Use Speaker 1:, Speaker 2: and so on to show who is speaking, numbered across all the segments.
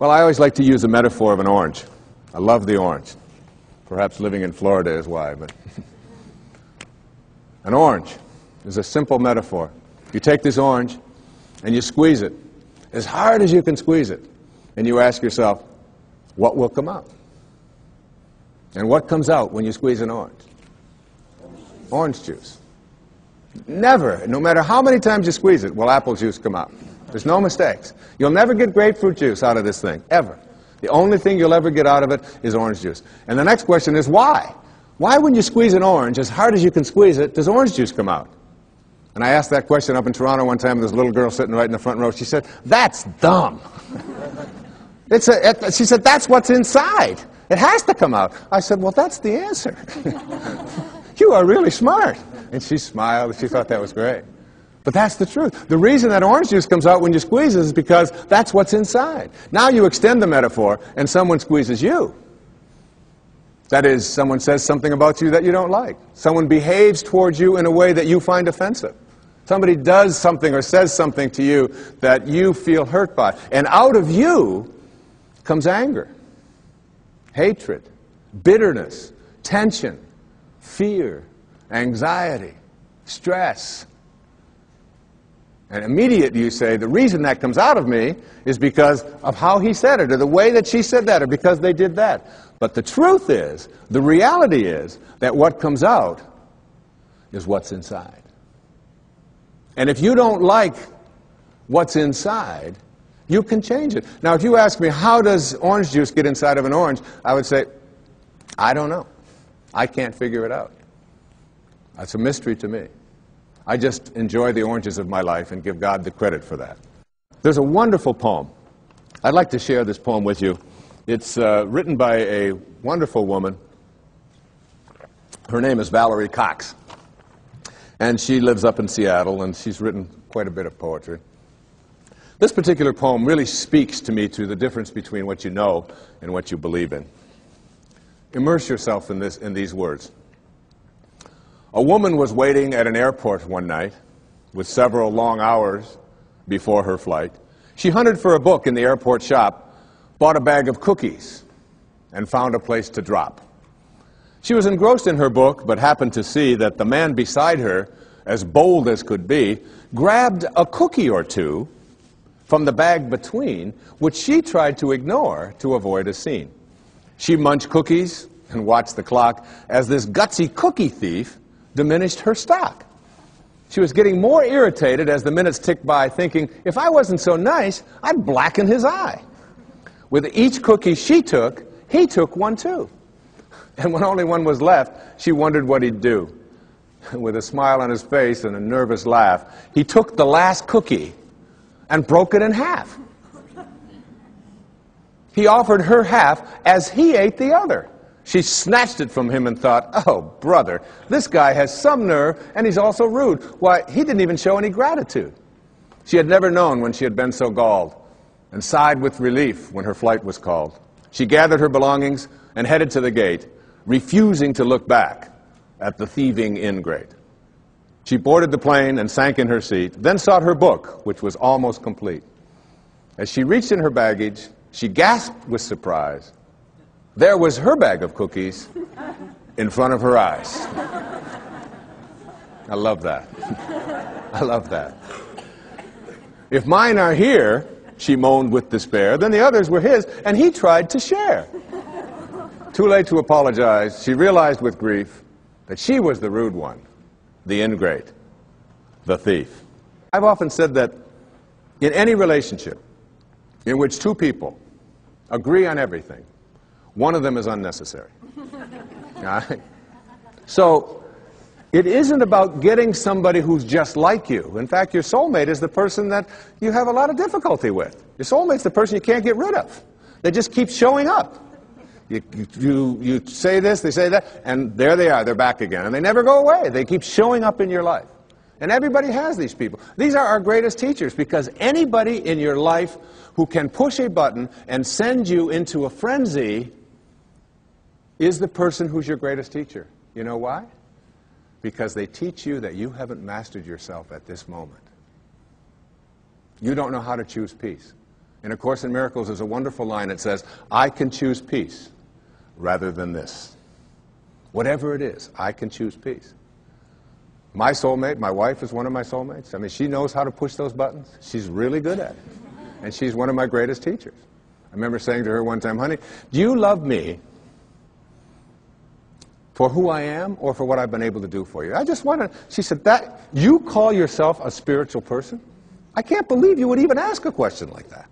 Speaker 1: Well, I always like to use the metaphor of an orange. I love the orange. Perhaps living in Florida is why, but an orange is a simple metaphor. You take this orange and you squeeze it as hard as you can squeeze it, and you ask yourself, what will come out? And what comes out when you squeeze an orange? Orange juice. Never, no matter how many times you squeeze it, will apple juice come out. There's no mistakes. You'll never get grapefruit juice out of this thing, ever. The only thing you'll ever get out of it is orange juice. And the next question is why? Why when you squeeze an orange, as hard as you can squeeze it, does orange juice come out? And I asked that question up in Toronto one time, and this little girl sitting right in the front row, she said, that's dumb. She said, that's what's inside. It has to come out. I said, well, that's the answer. You are really smart. And she smiled, and she thought that was great. But that's the truth. The reason that orange juice comes out when you squeeze it is because that's what's inside. Now you extend the metaphor, and someone squeezes you. That is, someone says something about you that you don't like. Someone behaves towards you in a way that you find offensive. Somebody does something or says something to you that you feel hurt by. And out of you comes anger, hatred, bitterness, tension, fear, anxiety, stress. And immediately you say, the reason that comes out of me is because of how he said it, or the way that she said that, or because they did that. But the truth is, the reality is, that what comes out is what's inside. And if you don't like what's inside, you can change it. Now, if you ask me, how does orange juice get inside of an orange? I would say, I don't know. I can't figure it out. That's a mystery to me. I just enjoy the oranges of my life and give God the credit for that. There's a wonderful poem. I'd like to share this poem with you. It's written by a wonderful woman. Her name is Valerie Cox. And she lives up in Seattle, and she's written quite a bit of poetry. This particular poem really speaks to me to the difference between what you know and what you believe in. Immerse yourself in these words. A woman was waiting at an airport one night with several long hours before her flight. She hunted for a book in the airport shop, bought a bag of cookies, and found a place to drop. She was engrossed in her book, but happened to see that the man beside her, as bold as could be, grabbed a cookie or two from the bag between, which she tried to ignore to avoid a scene. She munched cookies and watched the clock as this gutsy cookie thief diminished her stock. She was getting more irritated as the minutes ticked by, thinking, if I wasn't so nice, I'd blacken his eye. With each cookie she took, he took one too. And when only one was left, she wondered what he'd do. With a smile on his face and a nervous laugh, he took the last cookie and broke it in half. He offered her half as he ate the other. She snatched it from him and thought, oh, brother, this guy has some nerve, and he's also rude. Why, he didn't even show any gratitude. She had never known when she had been so galled, and sighed with relief when her flight was called. She gathered her belongings and headed to the gate, refusing to look back at the thieving ingrate. She boarded the plane and sank in her seat, then sought her book, which was almost complete. As she reached in her baggage, she gasped with surprise. There was her bag of cookies in front of her eyes. I love that. I love that. If mine are here, she moaned with despair, then the others were his, and he tried to share. Too late to apologize, she realized with grief that she was the rude one, the ingrate, the thief. I've often said that in any relationship in which two people agree on everything, one of them is unnecessary. All right? So it isn't about getting somebody who's just like you. In fact, your soulmate is the person that you have a lot of difficulty with. Your soulmate's the person you can't get rid of. They just keep showing up. You say this, they say that, and there they are, they're back again. And they never go away. They keep showing up in your life. And everybody has these people. These are our greatest teachers, because anybody in your life who can push a button and send you into a frenzy is the person who's your greatest teacher. You know why? Because they teach you that you haven't mastered yourself at this moment. You don't know how to choose peace. In A Course in Miracles, there's a wonderful line that says, I can choose peace rather than this. Whatever it is, I can choose peace. My soulmate, my wife, is one of my soulmates. I mean, she knows how to push those buttons. She's really good at it. And she's one of my greatest teachers. I remember saying to her one time, honey, do you love me for who I am or for what I've been able to do for you? I just want to, she said, that you call yourself a spiritual person? I can't believe you would even ask a question like that.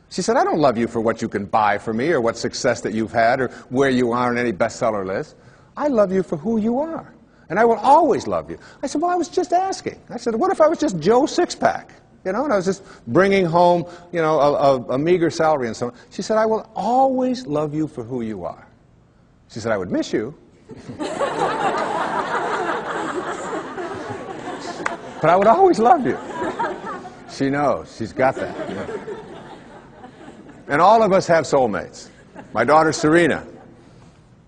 Speaker 1: She said, I don't love you for what you can buy for me or what success that you've had or where you are on any bestseller list. I love you for who you are. And I will always love you. I said, well, I was just asking. I said, what if I was just Joe Sixpack? You know, and I was just bringing home, you know, a meager salary and so on. She said, I will always love you for who you are. She said, I would miss you. But I would always love you. She knows. She's got that. You know? And all of us have soulmates. My daughter Serena,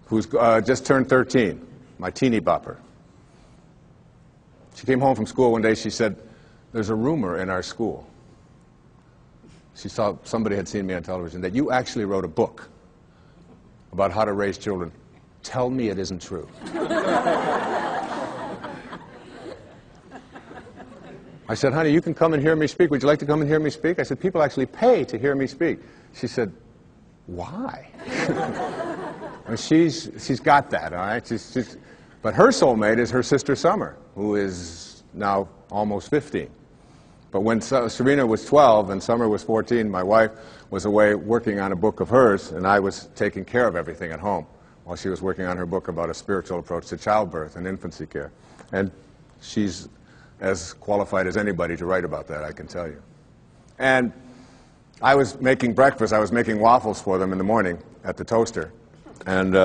Speaker 1: who's just turned 13, my teeny bopper. She came home from school one day. She said, there's a rumor in our school. She saw somebody had seen me on television that you actually wrote a book about how to raise children. Tell me it isn't true. I said, honey, you can come and hear me speak. Would you like to come and hear me speak? I said, people actually pay to hear me speak. She said, why? And she's got that, all right? But her soulmate is her sister Summer, who is now almost 15. But when Serena was 12 and Summer was 14, my wife was away working on a book of hers, and I was taking care of everything at home while she was working on her book about a spiritual approach to childbirth and infancy care. And she's as qualified as anybody to write about that, I can tell you. And I was making breakfast. I was making waffles for them in the morning at the toaster. And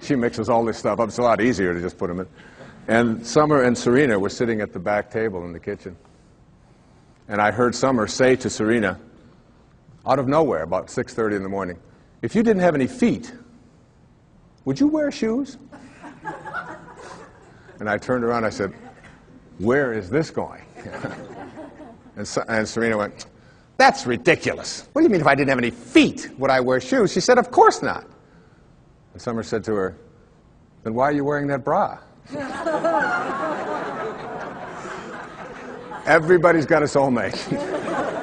Speaker 1: she mixes all this stuff up. It's a lot easier to just put them in. And Summer and Serena were sitting at the back table in the kitchen. And I heard Summer say to Serena, out of nowhere, about 6:30 in the morning, if you didn't have any feet, would you wear shoes? And I turned around and I said, where is this going? And Serena went, that's ridiculous. What do you mean if I didn't have any feet, would I wear shoes? She said, of course not. And Summer said to her, then why are you wearing that bra? Everybody's got a soulmate.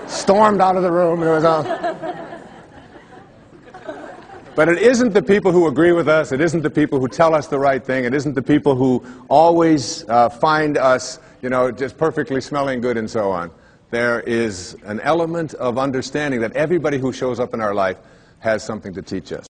Speaker 1: Stormed out of the room. It was all... But it isn't the people who agree with us. It isn't the people who tell us the right thing. It isn't the people who always find us, you know, just perfectly smelling good and so on. There is an element of understanding that everybody who shows up in our life has something to teach us.